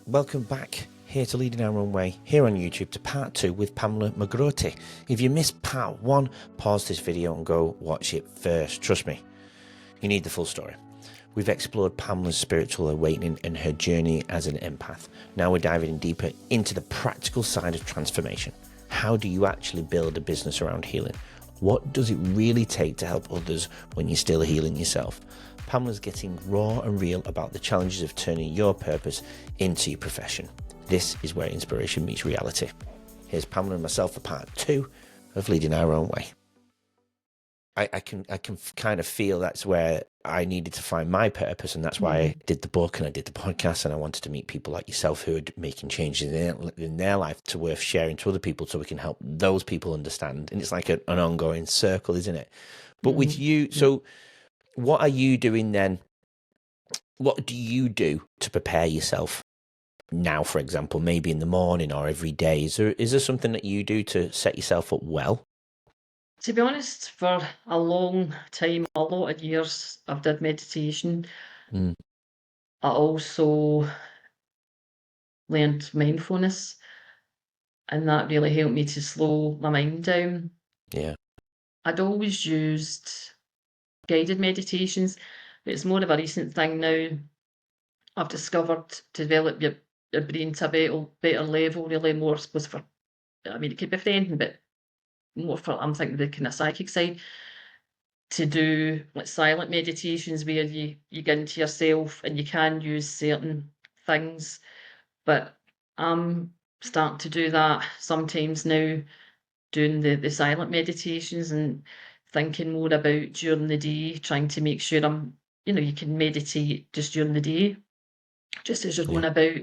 welcome back here to Leading Our Own Way here on YouTube to part 2 with Pamela McGroarty. If you missed part 1, pause this video and go watch it first. Trust me, you need the full story. We've explored Pamela's spiritual awakening and her journey as an empath. Now we're diving deeper into the practical side of transformation. How do you actually build a business around healing? What does it really take to help others when you're still healing yourself? Pamela's getting raw and real about the challenges of turning your purpose into your profession. This is where inspiration meets reality. Here's Pamela and myself for part 2 of Leading Our Own Way. I can kind of feel that's where I needed to find my purpose, and that's why I did the book and I did the podcast, and I wanted to meet people like yourself who are making changes in their life to worth sharing to other people so we can help those people understand. And it's like an ongoing circle, isn't it? But with you, so what are you doing then? What do you do to prepare yourself now, for example, maybe in the morning or every day? Is there something that you do to set yourself up well? To be honest, for a long time, a lot of years, I've did meditation. I also learned mindfulness, and that really helped me to slow my mind down. Yeah. I'd always used guided meditations, but it's more of a recent thing now. I've discovered to develop your brain to a better level, really more, I suppose, for, I mean, it could be for anything, but more for, I'm thinking the kind of psychic side, to do like silent meditations where you get into yourself and you can use certain things. But I'm starting to do that sometimes now, doing the silent meditations and thinking more about during the day, trying to make sure you can meditate just during the day, just as you're going about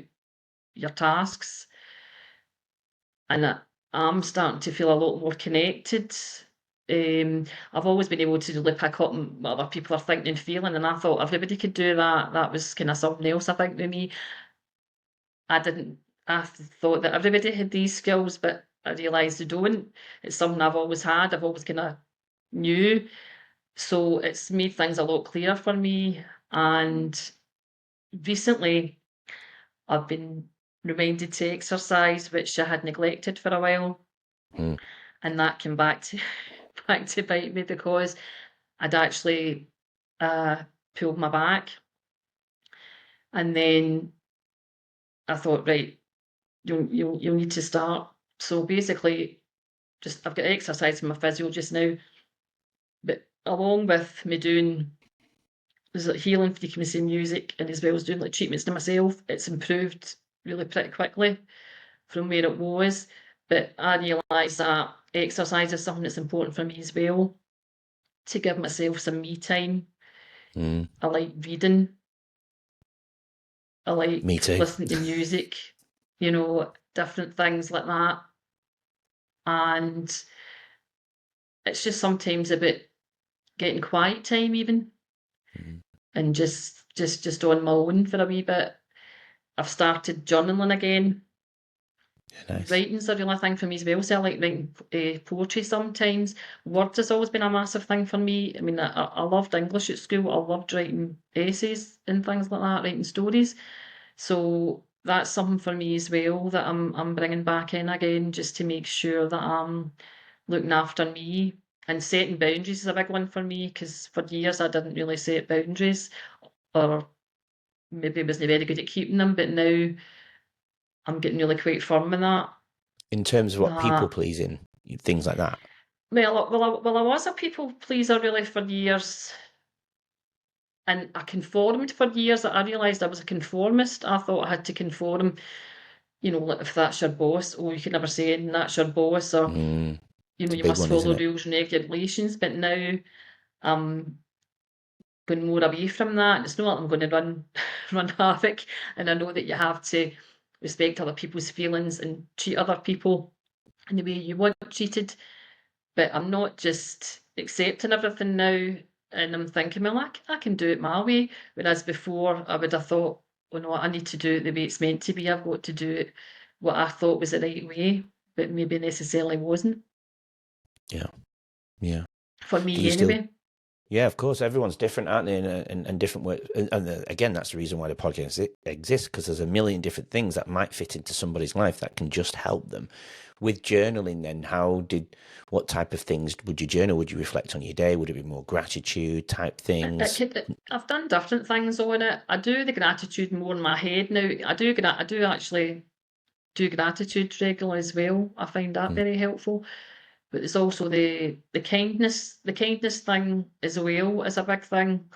your tasks. And I'm starting to feel a lot more connected. I've always been able to really pick up on what other people are thinking and feeling, and I thought everybody could do that. That was kind of something else, I think, with me. I thought that everybody had these skills, but I realised they don't. It's something I've always had. I've always kind of knew. So it's made things a lot clearer for me. And recently, I've been reminded to exercise, which I had neglected for a while. And that came back to bite me because I'd actually pulled my back. And then I thought, right, you'll need to start. So basically, I've got exercise in my physio just now, but along with me doing healing frequency music and as well as doing like treatments to myself, it's improved really pretty quickly from where it was. But I realised that exercise is something that's important for me as well, to give myself some me time. I like reading. I like listening to music, different things like that. And it's just sometimes a bit getting quiet time even, and just on my own for a wee bit. I've started journaling again. Nice. Writing's a real thing for me as well, so I like writing poetry sometimes. Words has always been a massive thing for me. I mean, I loved English at school. I loved writing essays and things like that, writing stories. So that's something for me as well that I'm bringing back in again, just to make sure that I'm looking after me. And setting boundaries is a big one for me, because for years I didn't really set boundaries, or maybe wasn't very good at keeping them, but now I'm getting really quite firm in that. In terms of what people pleasing, things like that. Well, I was a people pleaser really for years, and I conformed for years. I realised I was a conformist. I thought I had to conform, like if that's your boss, you can never say anything, that's your boss, or you must follow rules and regulations. But now I'm going more away from that. It's not like I'm going to run havoc, and I know that you have to respect other people's feelings and treat other people in the way you want treated. But I'm not just accepting everything now, and I'm thinking, well, I can do it my way. Whereas before, I would have thought, oh no, I need to do it the way it's meant to be. I've got to do it what I thought was the right way, but maybe necessarily wasn't. Yeah. Yeah. For me, anyway. Yeah, of course. Everyone's different, aren't they? And different work. And again, that's the reason why the podcast exists, because there's a million different things that might fit into somebody's life that can just help them. With journaling, then, what type of things would you journal? Would you reflect on your day? Would it be more gratitude type things? I've done different things on it. I do the gratitude more in my head now. I do actually do gratitude regularly as well. I find that Mm. very helpful. But there's also the kindness thing as well is a big thing.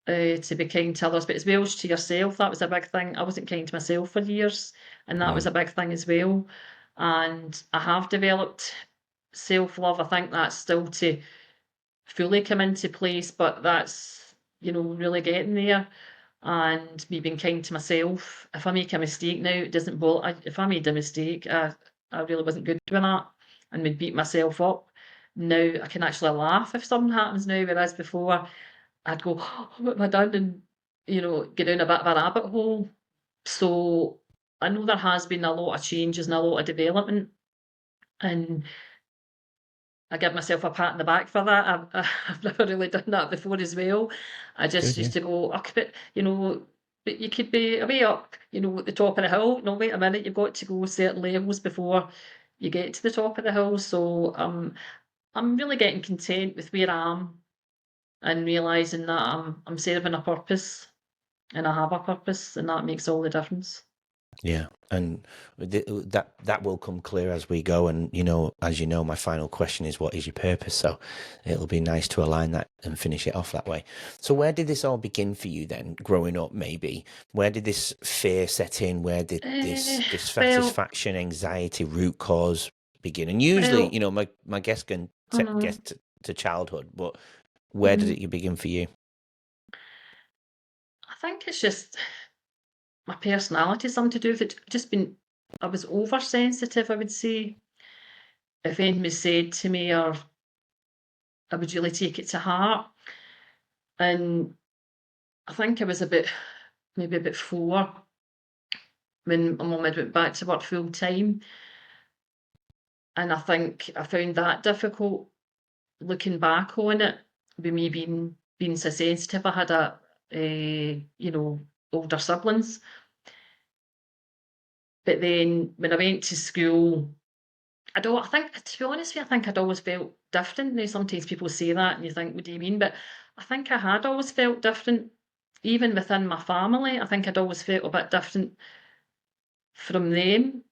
To be kind to others, but as well as to yourself. That was a big thing. I wasn't kind to myself for years, and that was a big thing as well. And I have developed self-love. I think that's still to fully come into place, but that's, really getting there. And me being kind to myself. If I make a mistake now, it doesn't bother. If I made a mistake, I really wasn't good with that and would beat myself up. Now I can actually laugh if something happens now, whereas before I'd go, oh, what have I done? And, get down a bit of a rabbit hole. So I know there has been a lot of changes and a lot of development. And I give myself a pat on the back for that. I've never really done that before as well. I just Good, yeah. used to go, oh, but you could be way up, at the top of the hill. No, wait a minute, you've got to go certain levels before you get to the top of the hill. So I'm really getting content with where I am and realising that I'm serving a purpose and I have a purpose, and that makes all the difference. Yeah, and that will come clear as we go. And as you know, my final question is, what is your purpose? So it'll be nice to align that and finish it off that way. So where did this all begin for you then, growing up? Maybe where did this fear set in? Where did this Well, dissatisfaction, anxiety, root cause begin? And usually, well, my guests can mm, get to childhood, but where did mhm. it begin for you? I think it's just my personality, something to do with it. I was oversensitive, I would say. If anything was said to me, or I would really take it to heart. And I think I was maybe a bit 4 when my mum had went back to work full time. And I think I found that difficult looking back on it, with me being so sensitive. I had older siblings. But then when I went to school, I think, to be honest with you, I think I'd always felt different. Now, sometimes people say that and you think, what do you mean? But I think I had always felt different, even within my family. I think I'd always felt a bit different from them.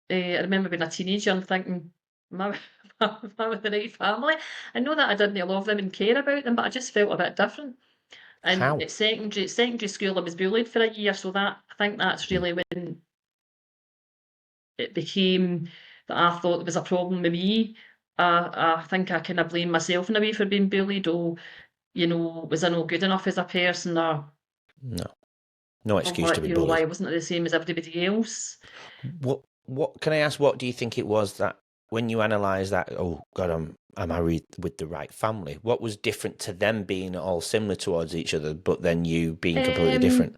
I remember being a teenager and thinking, am I with the right family? I know that I didn't love them and care about them, but I just felt a bit different. And How? at secondary school, I was bullied for a year, so I think that's Mm. really when it became that I thought there was a problem with me. I think I kind of blame myself in a way for being bullied. Or, was I not good enough as a person, No, no or excuse to what, be why bullied. wasn't I the same as everybody else? What can I ask? What do you think it was that when you analyze that? Oh God, am I with the right family? What was different to them being all similar towards each other, but then you being completely different?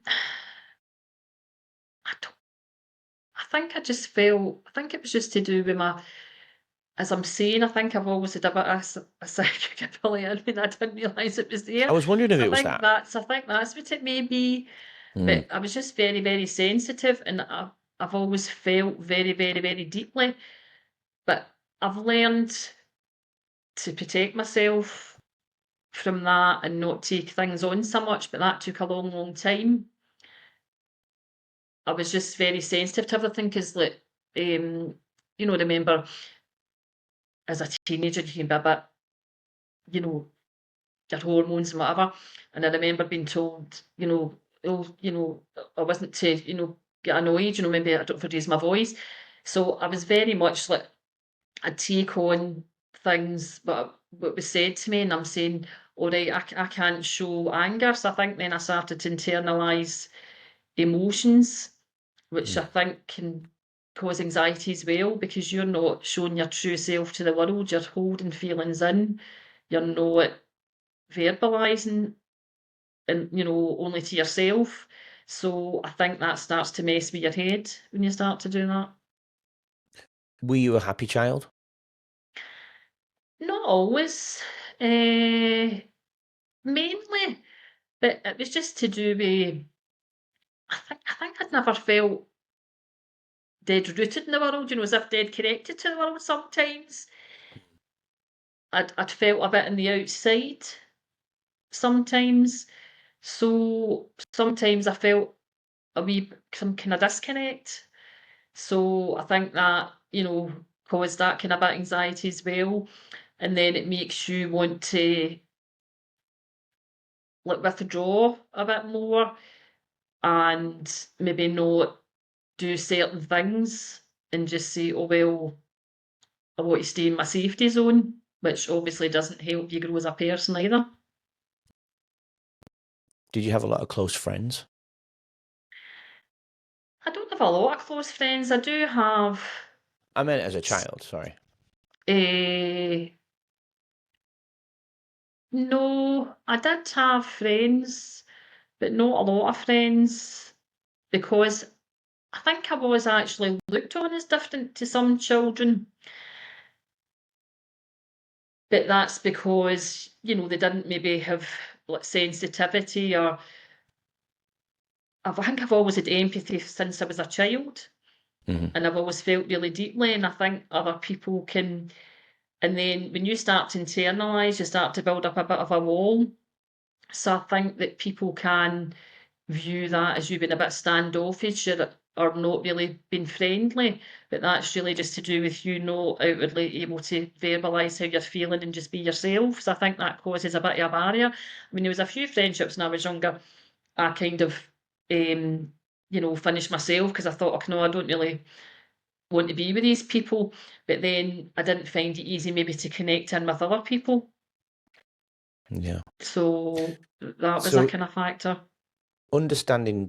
I don't, I think I think it was just to do with as I'm saying, I think I've always had a bit of a psychic ability. I mean, I didn't realise it was I there. was wondering if So it was that. I think that's what it may be. Mm, But I was just very, very sensitive, and I've always felt very, very, very deeply. But I've learned to protect myself from that and not take things on so much, but that took a long, long time. I was just very sensitive to everything because, like, remember as a teenager, you can be a bit, you know, your hormones and whatever. And I remember being told, oh, I wasn't to, get annoyed, maybe I don't raise my voice. So I was very much like, I'd take on things, but what was said to me, and I'm saying, all right, I can't show anger. So I think then I started to internalise emotions, which mm. I think can cause anxiety as well, because you're not showing your true self to the world. You're holding feelings in. You're not verbalising, and only to yourself. So I think that starts to mess with your head when you start to do that. Were you a happy child? Not always. Eh, mainly, but it was just to do with, I think I'd never felt dead rooted in the world, as if dead connected to the world sometimes. I'd felt a bit on the outside sometimes. So sometimes I felt some kind of disconnect. So I think that, caused that kind of bit of anxiety as well. And then it makes you want to like withdraw a bit more and maybe not do certain things and just say, oh well, I want to stay in my safety zone, which obviously doesn't help you grow as a person either. Did you have a lot of close friends? I don't have a lot of close friends. I do have I meant as a child, sorry. a no, I did have friends, but not a lot of friends because I think I was actually looked on as different to some children. But that's because, they didn't maybe have like sensitivity or I think I've always had empathy since I was a child. Mm-hmm. And I've always felt really deeply, and I think other people can. And then when you start to internalise, you start to build up a bit of a wall. So I think that people can view that as you being a bit standoffish or not really being friendly, but that's really just to do with you not outwardly able to verbalise how you're feeling and just be yourself. So I think that causes a bit of a barrier. I mean, there was a few friendships when I was younger. I kind of, finished myself because I thought, okay, no, I don't really want to be with these people. But then I didn't find it easy maybe to connect in with other people. Yeah. So that was a So kind of factor. understanding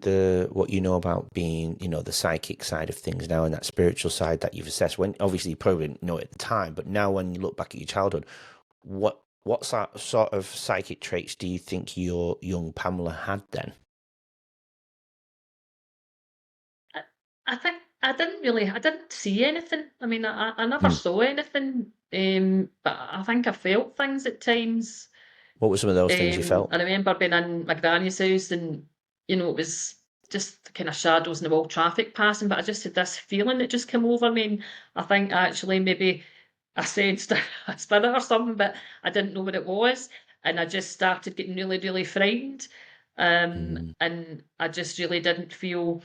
what you know about being, the psychic side of things now and that spiritual side that you've assessed, when obviously you probably didn't know it at the time, but now when you look back at your childhood, what sort of psychic traits do you think your young Pamela had then? I think I didn't see anything. I mean, I never Hmm. saw anything, but I think I felt things at times. What were some of those things you felt? I remember being in my granny's house and, it was just kind of shadows in the wall, traffic passing, but I just had this feeling that just came over me. And I think actually maybe I sensed a spirit or something, but I didn't know what it was. And I just started getting really, really frightened. Mm, And I just really didn't feel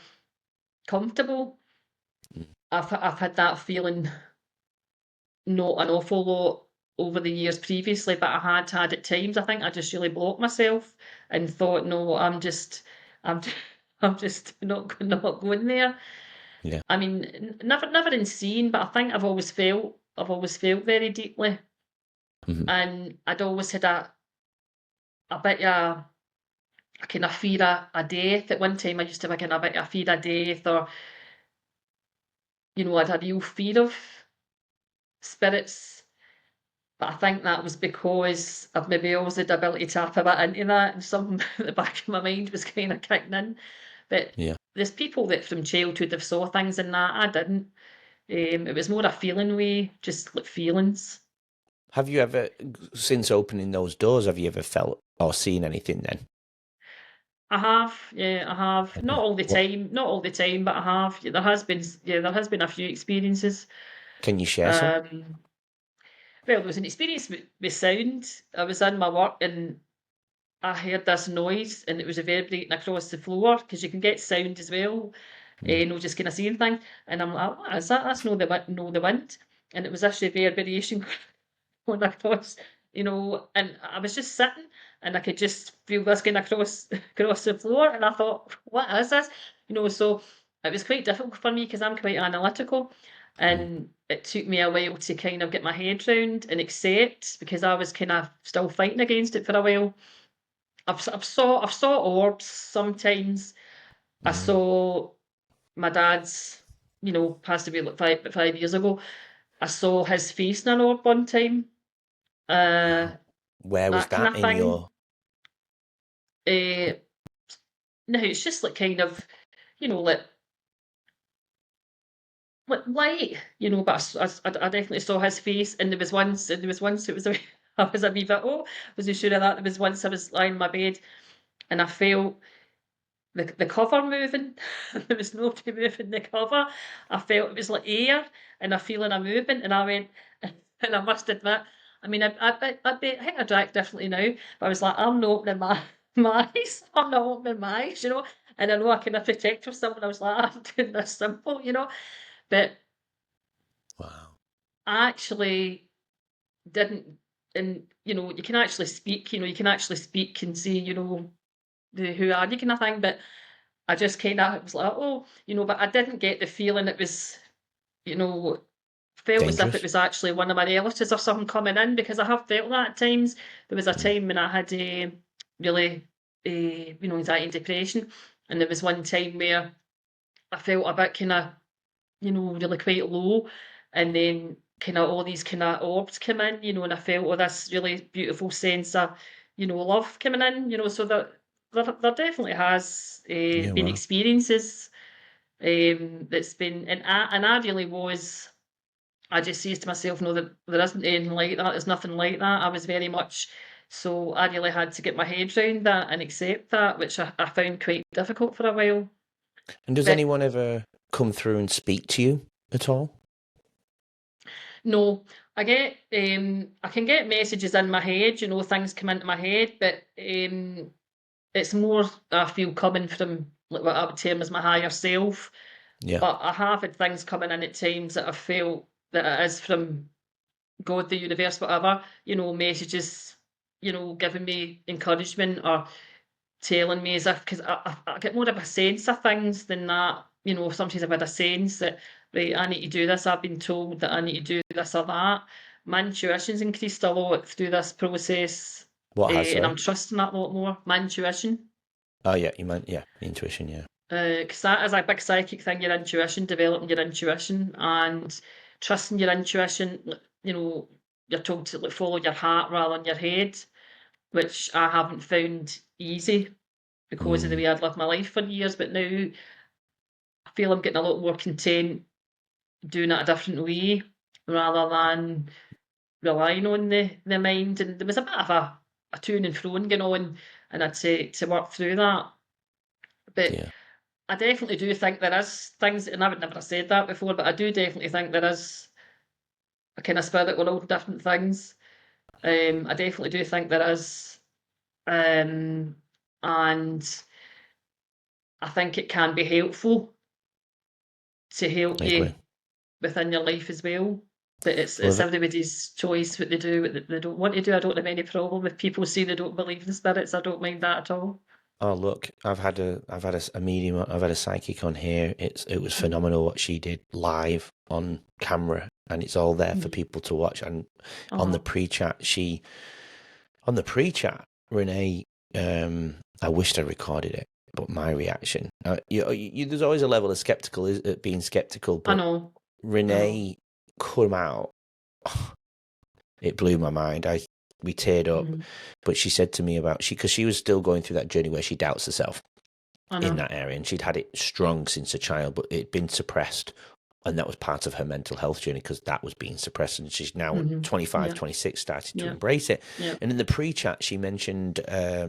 comfortable. mm, I've had that feeling not an awful lot over the years previously, but I had at times. I think I just really blocked myself and thought, no, I'm, I'm just not going there. yeah. I mean, never insane, but I think I've always felt very deeply, Hmm. and I'd always had a bit of a kind of fear of death. At one time, I used to have a kind of bit of fear of death, or I'd a real fear of spirits. But I think that was because I've maybe always had the ability to tap a bit into that, and something at the back of my mind was kind of kicking in. But Yeah. there's people that from childhood have saw things in that. I didn't. It was more a feeling way, just like feelings. Have you ever, since opening those doors, have you ever felt or seen anything then? I have, yeah, I have. Not all the What time, not all the time, but I have. There has been a few experiences. can you share some? Um, well, there was an experience with sound. I was in my work and I heard this noise and it was reverberating across the floor because you can get sound as well, Mm, no just kind of saying things. And I'm like, what is that? That's no the wind. And it was this reverberation going across, and I was just sitting and I could just feel this going across across the floor. And I thought, what is this? So it was quite difficult for me because I'm quite analytical. mm, And it took me a while to kind of get my head round and accept because I was kind of still fighting against it for a while. I've saw orbs sometimes. I mm. saw my dad's, passed away like 5 years ago. I saw his face in an orb one time. Uh, Wow. Where was that kind that of in thing. your? Uh, no, it's just like kind of, like light, but I definitely saw his face, and there was once it was I was a wee bit, oh, was I sure of that? There was once I was lying in my bed and I felt the cover moving. There was nobody moving the cover. I felt it was like air and a feeling of movement, and I went, and I must admit, I mean, I think I'd act differently now, but I was like, I'm not opening my eyes. I'm not opening my eyes, you know. And I know I kind of protect from someone. I was like, I'm doing this simple, you know. But Wow. I actually didn't, and you know, you can actually speak, you know, you can actually speak and say, you know, who are you kind of thing, but I just kind of was like, oh, you know, but I didn't get the feeling it was, you know, felt as if it Dangerous. was actually one of my relatives or something coming in, because I have felt that at times. There was a Mm. time when I had really, you know, anxiety and depression, and there was one time where I felt a bit kind of, you know, really quite low, and then kind of all these kind of orbs come in, you know, and I felt all this really beautiful sense of, you know, love coming in, you know, so that there definitely has Yeah, been wow. experiences that's been, and I really was. I just says to myself, no, there isn't anything like that. There's nothing like that. I was very much so. I really had to get my head around that and accept that, which I found quite difficult for a while. And does But anyone ever come through and speak to you at all? no, I can get messages in my head, you know, things come into my head, but it's more I feel coming from like what I would term as my higher self. Yeah. But I have had things coming in at times that I feel that it is from God, the universe, whatever, you know, messages, you know, giving me encouragement or telling me as if, because I get more of a sense of things than that. You know, sometimes I've had a sense that, right, I need to do this. I've been told that I need to do this or that. My intuition's increased a lot through this process, What has, and sorry? I'm trusting that a lot more. My intuition. Oh, yeah, you meant, yeah, intuition, yeah. Because that is a big psychic thing, your intuition, developing your intuition and trusting your intuition. You know, you're told to like, follow your heart rather than your head, which I haven't found easy because of the Mm, way I'd lived my life for years. But now I feel I'm getting a lot more content doing it a different way rather than relying on the mind. And there was a bit of a to and fro going on, and I'd say to work through that. But yeah. I definitely do think there is things, and I would never have said that before, but I do definitely think there is a kind of spirit with all different things. I definitely do think there is, and I think it can be helpful to help I agree. you within your life as well. But Well, it's everybody's choice what they do, what they don't want to do. I don't have any problem with people say they don't believe in spirits. I don't mind that at all. oh, look, a medium, I've had a psychic on here. It was phenomenal what she did live on camera, and it's all there for Mm. people to watch. And on the Oh, pre-chat, Renee, I wished I recorded it, but my reaction, there's always a level of being skeptical, I but know, I know. Renee come out, it blew my mind. We teared up, Mhm. but she said to me because she was still going through that journey where she doubts herself I in know. that area, and she'd had it strong since a child, but it'd been suppressed. And that was part of her mental health journey because that was being suppressed. And she's now Mhm. 25, Yeah, 26, started to yeah, embrace it. yeah. And in the pre-chat, she mentioned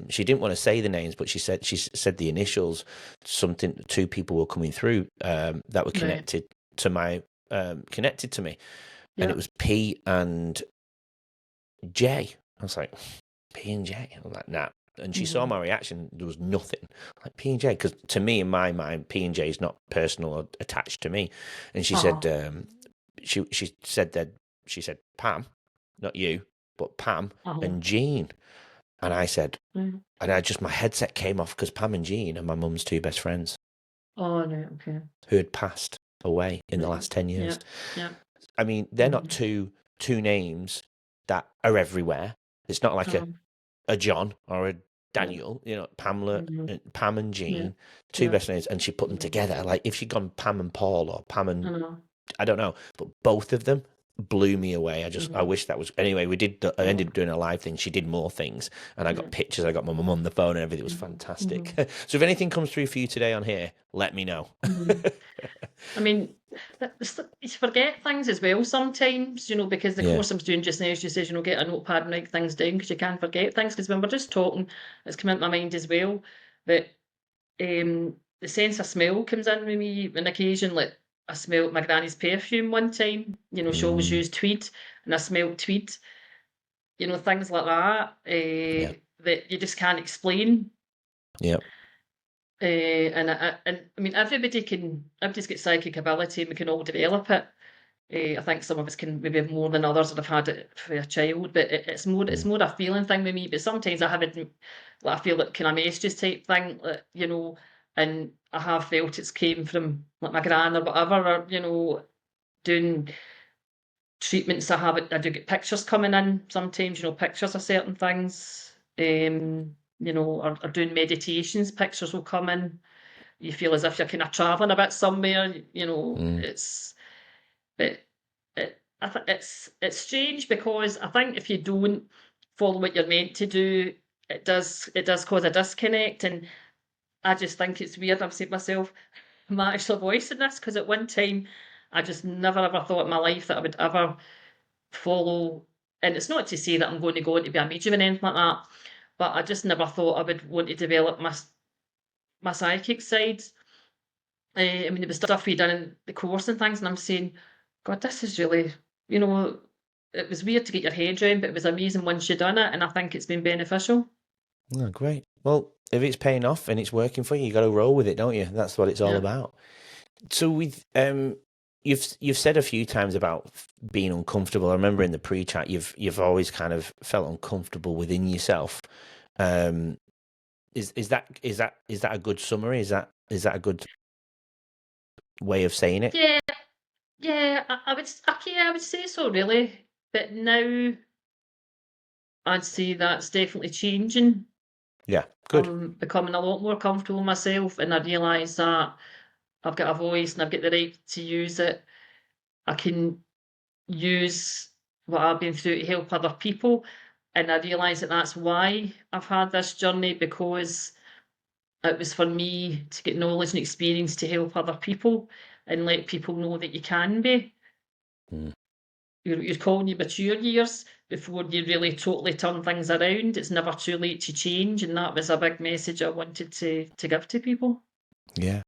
she didn't want to say the names, but she said the initials. Two people were coming through that were Right. connected to me, and it Yeah. was P and J. I was like, P and J. I'm like, nah. And she saw Mhm. my reaction. There was nothing like P and J because to me, in my mind, P and J is not personal or attached to me. And she said, Uh-huh. she said Pam, not you, but Pam Uh-huh. and Jean. And I said, Mm. and I just my headset came off because Pam and Jean are my mum's two best friends Oh, right, okay. who had passed away in the Right. last 10 years. Yeah, yeah. I mean, they're not Mhm. two names that are everywhere. It's not like Uh-huh. a John or a Yeah. Daniel, Mhm. Pam and Yeah, Jean, two yeah. best names, and she put them Mhm. together. Like if she'd gone Pam and Paul or Pam I and know. I don't know, but both of them blew me away. I Mhm. wish that was anyway. I ended Oh, up doing a live thing. She did more things, and I yeah. got pictures. I got my mum on the phone and everything. It was Mhm. fantastic. Mhm. So if anything comes through for you today on here, let me know. Mhm. I mean, you forget things as well sometimes, because the Yeah. course I was doing just now, she says, get a notepad and write things down because you can forget things. Because when we're just talking, it's come into my mind as well that the sense of smell comes in with me on occasion. Like I smelled my granny's perfume one time. She always used tweed, and I smelled tweed. Things like that Yeah. that you just can't explain. Yeah. And I mean, everybody's got psychic ability, and we can all develop it. I think some of us can maybe have more than others that have had it for a child, but it's more a feeling thing with me. But sometimes I haven't, like, I feel like kind of messages type thing, like, and I have felt it's came from like my gran or whatever, or doing treatments. I do get pictures coming in sometimes, pictures of certain things, or doing meditations, pictures will come in. You feel as if you're kind of traveling a bit somewhere, it's, but I think it's strange because I think if you don't follow what you're meant to do, it does cause a disconnect, and I just think it's weird. I'm saying to myself, am I actually voicing this? Because at one time, I just never ever thought in my life that I would ever follow. And it's not to say that I'm going to go on to be a medium and anything like that, but I just never thought I would want to develop my psychic side. I mean, there was stuff we done in the course and things, and I'm saying, God, this is really, it was weird to get your head around, but it was amazing once you've done it, and I think it's been beneficial. Oh, great. Well, if it's paying off and it's working for you, you got to roll with it, don't you? That's what it's all Yeah. about. So with you've said a few times about being uncomfortable. I remember in the pre-chat you've always kind of felt uncomfortable within yourself. Is that a good summary? Is that a good way of saying it? Yeah, yeah, I would say so, really. But now I'd say that's definitely changing. Yeah, good. I'm becoming a lot more comfortable with myself, and I realise that I've got a voice and I've got the right to use it. I can use what I've been through to help other people. And I realise that that's why I've had this journey, because it was for me to get knowledge and experience to help other people and let people know that you can be. Mm. You're calling your mature years before you really totally turn things around. It's never too late to change. And that was a big message I wanted to give to people. Yeah.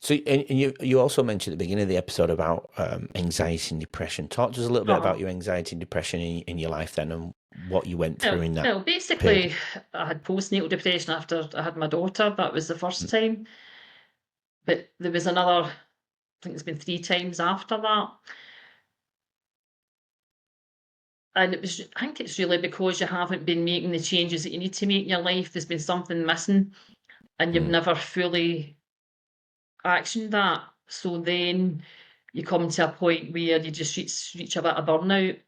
So, and you also mentioned at the beginning of the episode about anxiety and depression. Talk to us a little bit about your anxiety and depression in your life then, and what you went through in that Well, basically, period. I had postnatal depression after I had my daughter. That was the first time. But there was another, I think it's been 3 times after that. And I think it's really because you haven't been making the changes that you need to make in your life. There's been something missing, and you've Mm. never fully actioned that. So then you come to a point where you just reach a bit of burnout,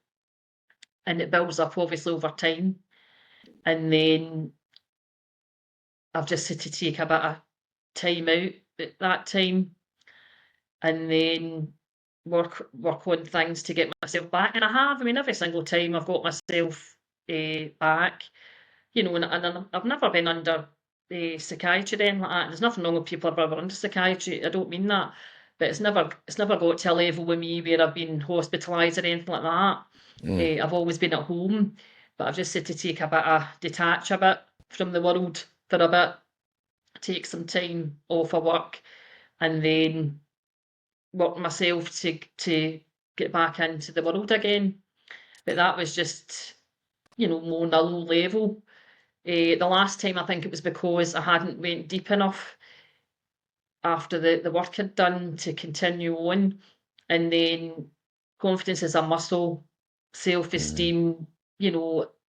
and it builds up obviously over time. And then I've just had to take a bit of time out at that time, and then work on things to get myself back. And I have. I mean, every single time I've got myself back, and I've never been under psychiatry or anything like that. There's nothing wrong with people who are ever under psychiatry. I don't mean that, but it's never got to a level with me where I've been hospitalised or anything like that. Mm. I've always been at home, but I've just had to take a bit of detach a bit from the world for a bit, take some time off of work, and then work myself to get back into the world again. But that was just, more on a low level. The last time I think it was because I hadn't went deep enough after the work I'd done to continue on. And then confidence is a muscle, Mm. self-esteem,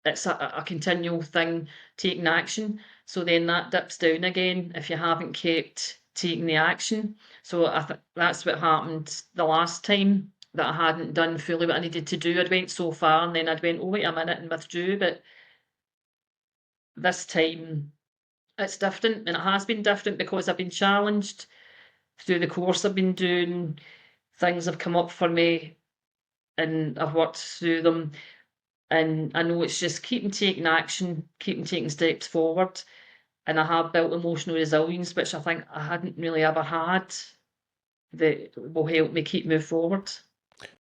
it's a continual thing, taking action. So then that dips down again if you haven't kept taking the action. So I think that's what happened the last time, that I hadn't done fully what I needed to do. I'd went so far and then I'd went, oh, wait a minute, and withdrew. But this time it's different, and it has been different because I've been challenged through the course I've been doing. Things have come up for me and I've worked through them. And I know it's just keeping taking action, keeping taking steps forward. And I have built emotional resilience, which I think I hadn't really ever had, that will help me keep moving forward.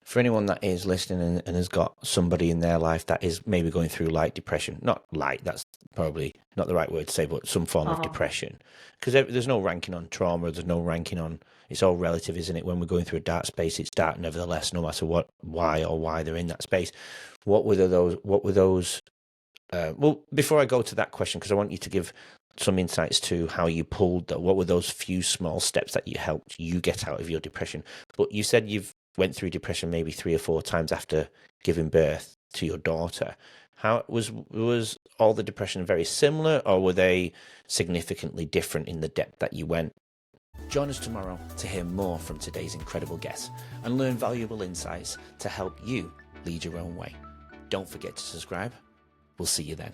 For anyone that is listening and has got somebody in their life that is maybe going through light depression, not light, that's probably not the right word to say, but some form of depression, because there's no ranking on trauma, there's no ranking on, it's all relative, isn't it? When we're going through a dark space, it's dark nevertheless, no matter why they're in that space. What were those, well, before I go to that question, because I want you to give some insights to how you pulled that, what were those few small steps that you helped you get out of your depression? But you said you've went through depression maybe 3 or 4 times after giving birth to your daughter. How was all the depression very similar, or were they significantly different in the depth that you went? Join us tomorrow to hear more from today's incredible guests and learn valuable insights to help you lead your own way. Don't forget to subscribe. We'll see you then.